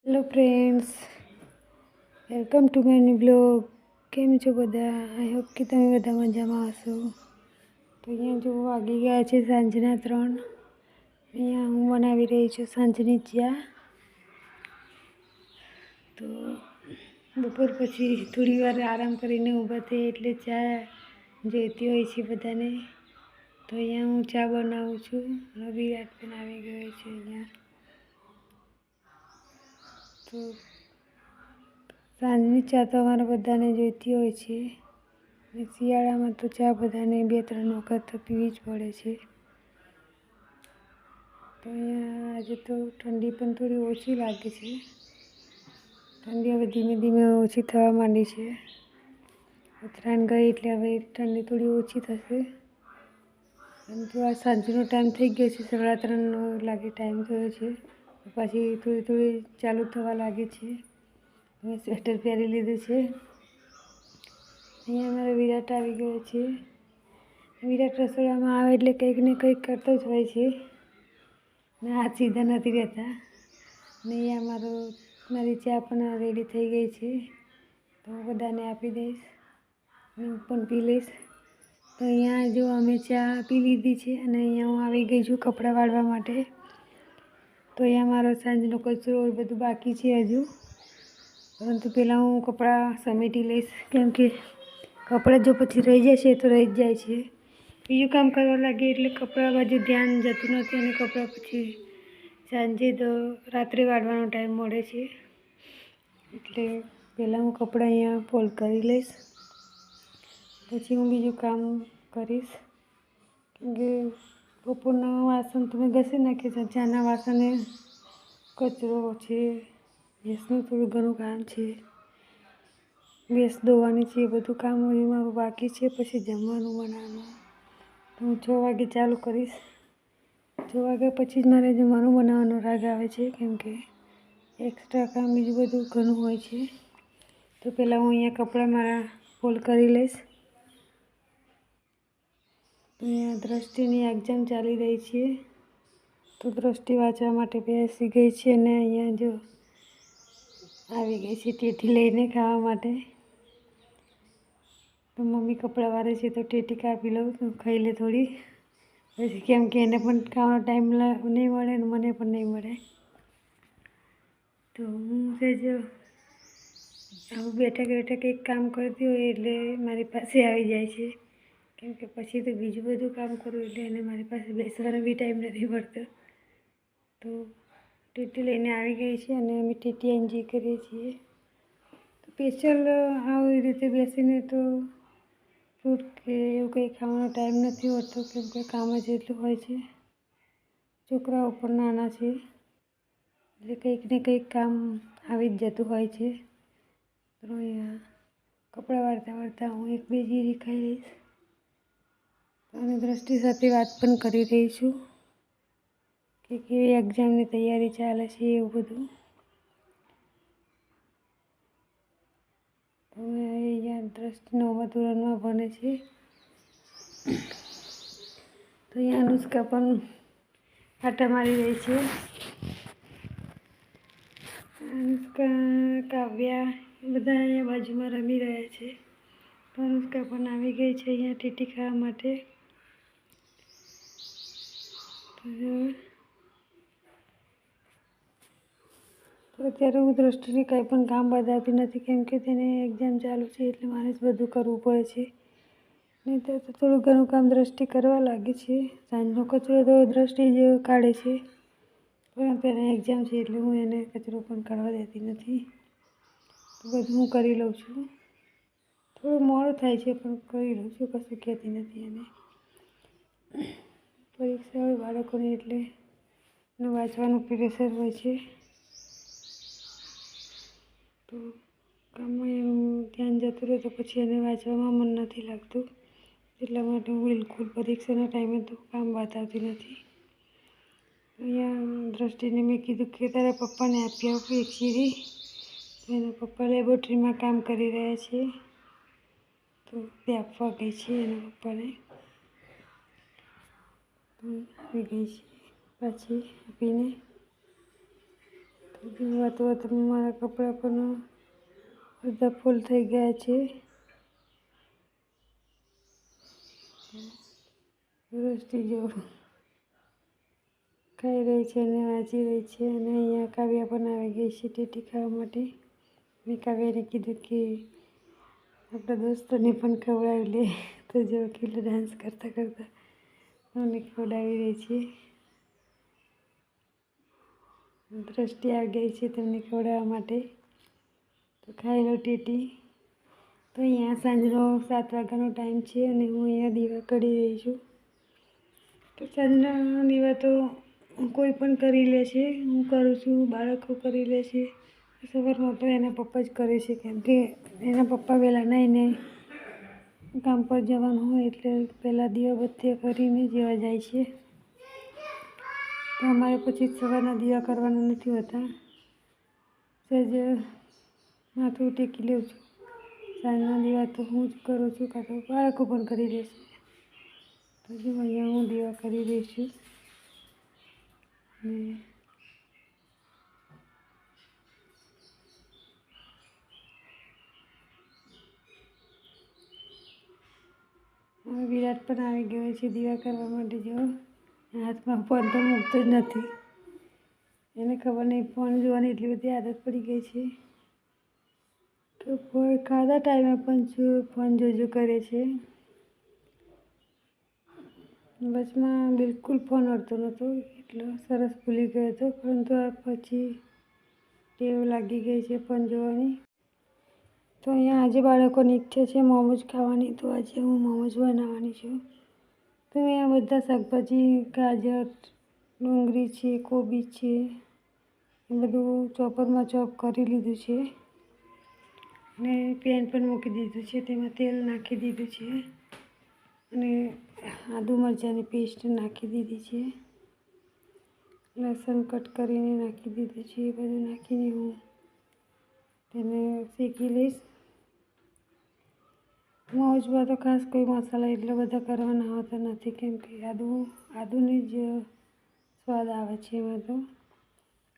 Hello friends, welcome to my new blog. કેમ છો બધા? આઈ હોપ કે તમે બધા મજામાં હશો. તો અહીંયા જો વાગી ગયા છે સાંજના 3. અહીંયા હું બનાવી રહી છું સાંજની ચા. તો બપોર પછી થોડી વાર આરામ કરીને ઊભા થઈ એટલે ચા જોઈતી હોય છે બધાને. તો અહીંયા હું ચા બનાવું છું. વિરાટ પણ આવી ગયો છે અહીંયા. તો સાંજની ચા તો અમારા બધાને જોઈતી હોય છે. અને શિયાળામાં તો ચા બધાને 2-3 વખત તો પીવી જ પડે છે. તો અહીંયા આજે તો ઠંડી પણ થોડી ઓછી લાગે છે. ઠંડી હવે ધીમે ધીમે ઓછી થવા માંડી છે. ઉત્તરાયણ ગઈ એટલે હવે ઠંડી થોડી ઓછી થશે. પરંતુ આ સાંજનો ટાઈમ થઈ ગયો છે, 3:30નો લાગે ટાઈમ થયો છે. પાછી થોડી થોડી ચાલુ થવા લાગે છે. મેં સ્વેટર પહેરી લીધું છે. અહીંયા અમારો વિરાટ આવી ગયો છે. વિરાટ રસોડામાં આવે એટલે કંઈક ને કંઈક કરતો જ હોય છે. ને હાથ સીધા નથી રહેતા. ને અહીંયા મારી ચા પણ રેડી થઈ ગઈ છે. તો હું બધાને આપી દઈશ અને હું પણ પી લઈશ. તો અહીંયા જો અમે ચા પી લીધી છે અને અહીંયા હું આવી ગઈ છું કપડાં વાળવા માટે. તો અહીંયા મારો સાંજનો કચરો એ બધું બાકી છે હજુ. પરંતુ પહેલાં હું કપડાં સમેટી લઈશ, કેમ કે કપડાં જો પછી રહી જશે તો રહી જ જાય છે. બીજું કામ કરવા લાગે એટલે કપડાં બાજુ ધ્યાન જતું નથી અને કપડાં પછી સાંજે તો રાત્રે વાળવાનો ટાઈમ મળે છે. એટલે પહેલાં હું કપડાં અહીંયા ફોલ્ડ કરી લઈશ, પછી હું બીજું કામ કરીશ. કેમ કે બપોરના વાસણ તો મેં ઘસી નાખ્યા છે. ચાના વાસણે કચરો છે, ભેંસનું થોડું ઘણું કામ છે, ભેંસ ધોવાની છે, એ બધું કામ મારું બાકી છે. પછી જમવાનું બનાવવાનું તો હું 6 વાગે ચાલુ કરીશ. 6 વાગ્યા પછી જ મારે જમવાનું બનાવવાનો રાગ આવે છે, કેમ કે એક્સ્ટ્રા કામ બીજું બધું ઘણું હોય છે. તો પહેલાં હું અહીંયા કપડાં મારા ફોલ્ડ કરી લઈશ. અહીંયા દ્રષ્ટિની એક્ઝામ ચાલી રહી છે. તો દ્રષ્ટિ વાંચવા માટે બેસી ગઈ છે અને અહીંયા જો આવી ગઈ છે ટેટી લઈને ખાવા માટે. તો મમ્મી કપડાં વારે છે તો ટેટી કાપી લઉં તો ખાઈ લે થોડી. પછી કેમ કે એને પણ ખાવાનો ટાઈમ નહીં મળે ને મને પણ નહીં મળે. તો હું સહેજ આવું બેઠા કંઈક કામ કરતી હોય એટલે મારી પાસે આવી જાય છે. કેમ કે પછી તો બીજું બધું કામ કરું એટલે એને મારી પાસે બેસવાનો બી ટાઈમ નથી મળતો. તો ટેટી લઈને આવી ગઈ છે અને અમે ટેટી એન્જોય કરીએ છીએ. તો સ્પેશિયલ આવી રીતે બેસીને તો ફ્રૂટ કે એવું કંઈ ખાવાનો ટાઈમ નથી હોતો, કેમ કે કામ જ એટલું હોય છે. છોકરાઓ પણ નાના છે એટલે કંઈક ને કંઈક કામ આવી જ જતું હોય છે. તો અહીંયા કપડાં વાળતા હું 1-2 જીરી ખાઈ લઈશ અને દ્રષ્ટિ સાથે વાત પણ કરી રહી છું કે કેવી એક્ઝામની તૈયારી ચાલે છે એવું બધું. તો અહીંયા દ્રષ્ટિ 9મા ધોરણમાં ભણે છે. તો અહીંયા અનુષ્કા પણ આટા મારી રહી છે. અનુષ્કા, કાવ્યા બધા અહીંયા બાજુમાં રમી રહ્યા છે. તો અનુષ્કા પણ આવી ગઈ છે અહીંયા ટેટી ખાવા માટે. તો અત્યારે હું દ્રષ્ટિને કંઈ પણ કામ બતાવતી નથી, કેમ કે તેને એક્ઝામ ચાલુ છે એટલે મારે જ બધું કરવું પડે છે. નહીં તો થોડું ઘણું કામ દ્રષ્ટિ કરવા લાગે છે. સાંજનો કચરો તો દ્રષ્ટિ જ કાઢે છે, પરંતુ એને એક્ઝામ છે એટલે હું એને કચરો પણ કાઢવા દેતી નથી. તો બધું હું કરી લઉં છું. થોડું મોડું થાય છે પણ કરી લઉં છું, કશું કહેતી નથી એને. પરીક્ષા હોય બાળકોની એટલે એનું વાંચવાનું પ્રેશર હોય છે. તો કામમાં એનું ધ્યાન જતું રહે તો પછી એને વાંચવામાં મન નથી લાગતું. એટલા માટે હું બિલકુલ પરીક્ષાના ટાઈમે તો કામ બતાવતી નથી. અહીંયા દ્રષ્ટિને મેં કીધું કે તારા પપ્પાને આપી આપું 1 જીરી. તો એના પપ્પા લેબોરેટરીમાં કામ કરી રહ્યા છે, તો તે આપવા ગઈ છે એના પપ્પાને. તો આવી ગઈ છે પાછી આપીને. તો વાતમાં મારા કપડાં પણ બધા ફૂલ થઈ ગયા છે. રોસ્ટી જો ખાઈ રહી છે અને વાંચી રહી છે. અને અહીંયા કાવ્યા પણ આવી ગઈ છે ટેટી ખાવા માટે. મેં કાવ્યાને કીધું કે આપણા દોસ્તોને પણ ખવડાવી લે. તો જો કેટલો ડાન્સ કરતાં કરતાં મને ખવડાવી રહી છે. દ્રષ્ટિ આવી ગઈ છે તેમને ખવડાવવા માટે. તો ખાઈ લો ટેટી. તો અહીંયા સાંજનો 7 વાગ્યાનો ટાઈમ છે અને હું અહીંયા દીવા કરી રહી છું. તો સાંજના દીવા તો કોઈ પણ કરી લે છે, હું કરું છું, બાળકો કરી લે છે. સવારમાં તો એના પપ્પા જ કરે છે, કેમ કે એના પપ્પા વહેલા નાહીને કામ પર જવાનું હોય એટલે પહેલાં દીવાબત્તી કરીને જેવા જાય છે. તો અમારે પછી સવારના દીવા કરવાના નથી હોતા. સહેજ માથું ટેકી લઉં છું. સાંજના દીવા તો હું જ કરું છું, કાં તો બાળકો પણ કરી લે છે. તો જો અહીંયા હું દીવા કરી રહી છું. હવે વિરાટ પણ આવી ગયો છે દીવા કરવા માટે. જો હાથમાં ફોન તો મૂકતો જ નથી. એને ખબર નહીં, ફોન જોવાની એટલી બધી આદત પડી ગઈ છે કે ખાધા ટાઈમે પણ ફોન જોજો કરે છે. વચમાં બિલકુલ ફોન અડતો નહોતો, એટલો સરસ ભૂલી ગયો હતો, પરંતુ આ પછી ટેવ લાગી ગઈ છે ફોન જોવાની. તો અહીંયા આજે બાળકોની ઈચ્છા છે મોમોઝ ખાવાની, તો આજે હું મોમોઝ બનાવવાની છું. તો અહીંયા બધા શાકભાજી, ગાજર, ડુંગળી છે, કોબી છે, એ બધું ચોપરમાં ચોપ કરી લીધું છે. અને પેન પણ મૂકી દીધું છે, તેમાં તેલ નાખી દીધું છે અને આદુ મરચાંની પેસ્ટ નાખી દીધી છે. લસણ કટ કરીને નાખી દીધું છે. એ બધું નાખીને હું તેને શેકી લઈશ. મોમોઝમાં તો ખાસ કોઈ મસાલા એટલા બધા કરવાના હોતા નથી, કેમ કે આદુની જ સ્વાદ આવે છે એમાં. તો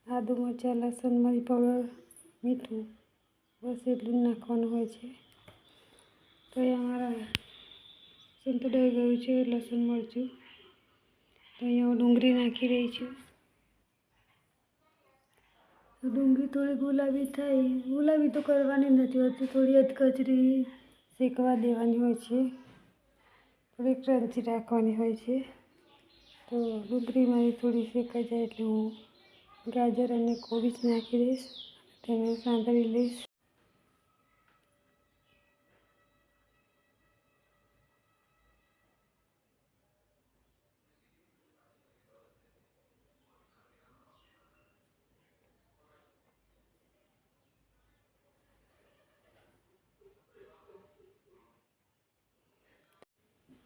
આદુ, મરચાં, લસણ, મરી પાવડર, મીઠું, બસ એટલું જ નાખવાનું હોય છે. તો એ અમારા સંતળાઈ ગયું છે લસણ મરચું. તો અહીંયા હું ડુંગળી નાખી રહી છું. તો ડુંગળી થોડી ગુલાબી થાય, ગુલાબી તો કરવાની નથી હોતી, થોડી અધકચરી શેકવા દેવાની હોય છે, થોડી ક્રન્ચી રાખવાની હોય છે. તો ડુંગળી મારી થોડી શેકાઈ જાય એટલે હું ગાજર અને કોબીજ નાખી દઈશ, તેને સાંતળી લઈશ.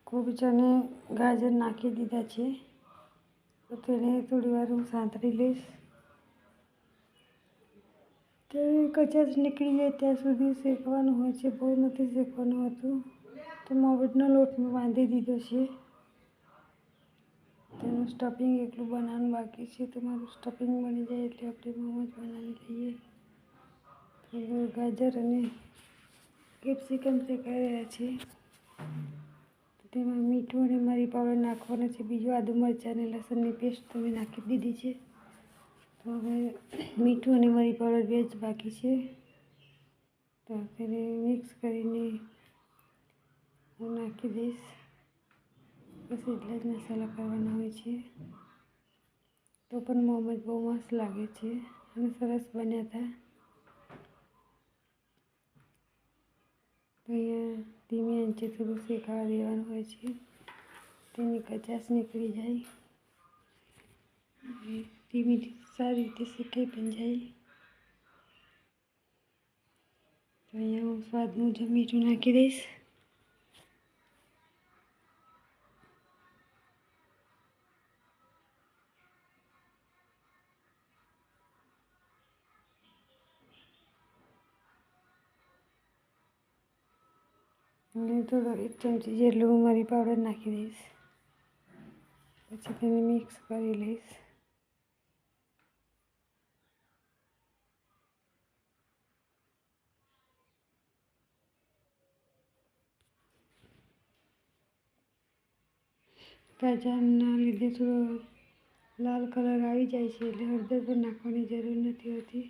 કોબીજ અને ગાજર નાખી દીધા છે, તો તેને થોડી વાર હું સાંતળી લઈશ. તે કચાશ નીકળી જાય ત્યાં સુધી શેકવાનું હોય છે, બહુ નથી શેકવાનું હોતું. તો મોમોઝનો લોટ મેં બાંધી દીધો છે. તેનું સ્ટફિંગ એટલું બનાવવાનું બાકી છે, તો મારું સ્ટફિંગ બની જાય એટલે આપણે મોમોઝ બનાવી લઈએ. તો ગાજર અને કેપ્સિકમ શેકાઈ રહ્યા છે. તેમાં મીઠું અને મરી પાવડર નાખવાનો છે. બીજું આદુ મરચાં અને લસણની પેસ્ટ તો મેં નાખી દીધી છે. તો હવે મીઠું અને મરી પાવડર બે જ બાકી છે. તો તેને મિક્સ કરીને હું નાખી દઈશ. બસ એટલા જ મસાલા કરવાના હોય છે. તો પણ મોમોઝ બહુ મસ્ત લાગે છે અને સરસ બન્યા હતા. તો અહીંયા ધીમી આંચે થોડું શેકાવા દેવાનું હોય છે, તેની કચાશ નીકળી જાય, ધીમી સારી રીતે શેકાઈ પણ જાય. તો અહીંયા હું સ્વાદ મુજબ મીઠું નાખી દઈશ. અને થોડો 1 ચમચી જેટલું મરી પાવડર નાખી દઈશ. પછી તેને મિક્સ કરી લઈશ. કાજાના લીધે થોડો લાલ કલર આવી જાય છે, એટલે હળદર પણ નાખવાની જરૂર નથી હોતી.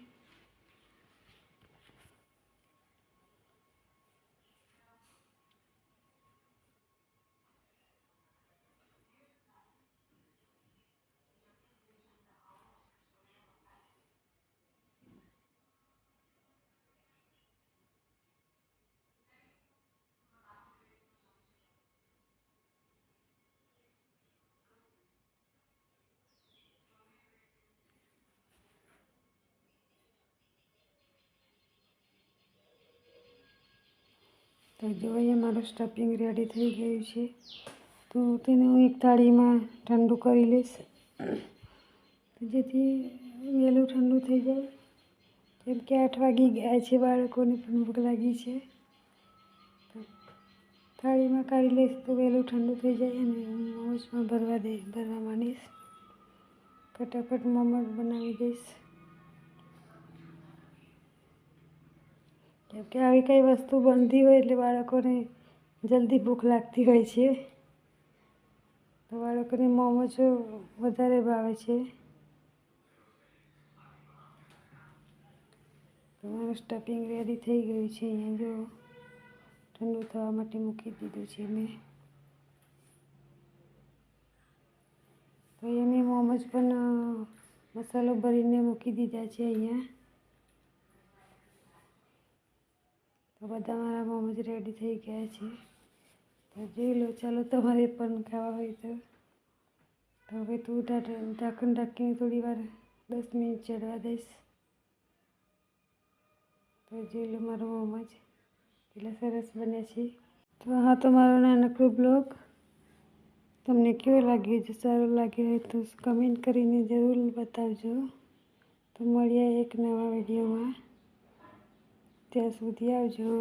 તો જો અહીંયા મારું સ્ટફિંગ રેડી થઈ ગયું છે. તો તેને હું એક થાળીમાં ઠંડુ કરી લઈશ, જેથી વહેલું ઠંડુ થઈ જાય. કેમ કે 8 વાગી ગયા છે, બાળકોને પણ ભૂખ લાગી છે. તો થાળીમાં કાઢી લઈશ તો વહેલું ઠંડુ થઈ જાય અને મોમોસમાં ભરવા માંડીશ. ફટાફટ મોમોસ બનાવી દઈશ. કેમ કે આવી કઈ વસ્તુ બનતી હોય એટલે બાળકોને જલ્દી ભૂખ લાગતી હોય છે. તો બાળકોને મોમોસ વધારે ભાવે છે. તો મારું સ્ટફિંગ રેડી થઈ ગયું છે. અહીંયા જો ઠંડુ થવા માટે મૂકી દીધું છે મેં. તો અહીંયા મેં મોમોસ પણ મસાલો ભરીને મૂકી દીધા છે અહીંયા. તો બધા મારા મોમોસ રેડી થઈ ગયા છે. તો જોઈ લો. ચાલો તમારે પણ ખાવા હોય તો હવે તું ઢાંકણ ઢાંકીને થોડી વાર 10 મિનિટ ચડવા દઈશ. તો જોઈ લો મારો મોમોસ કેટલા સરસ બન્યા છે. તો હા, તો મારો નાનકડો બ્લોગ તમને કેવો લાગ્યો? જો સારો લાગ્યો હોય તો કમેન્ટ કરીને જરૂર બતાવજો. તો મળીએ એક નવા વિડીયોમાં. ત્યાં સુધી આવજો.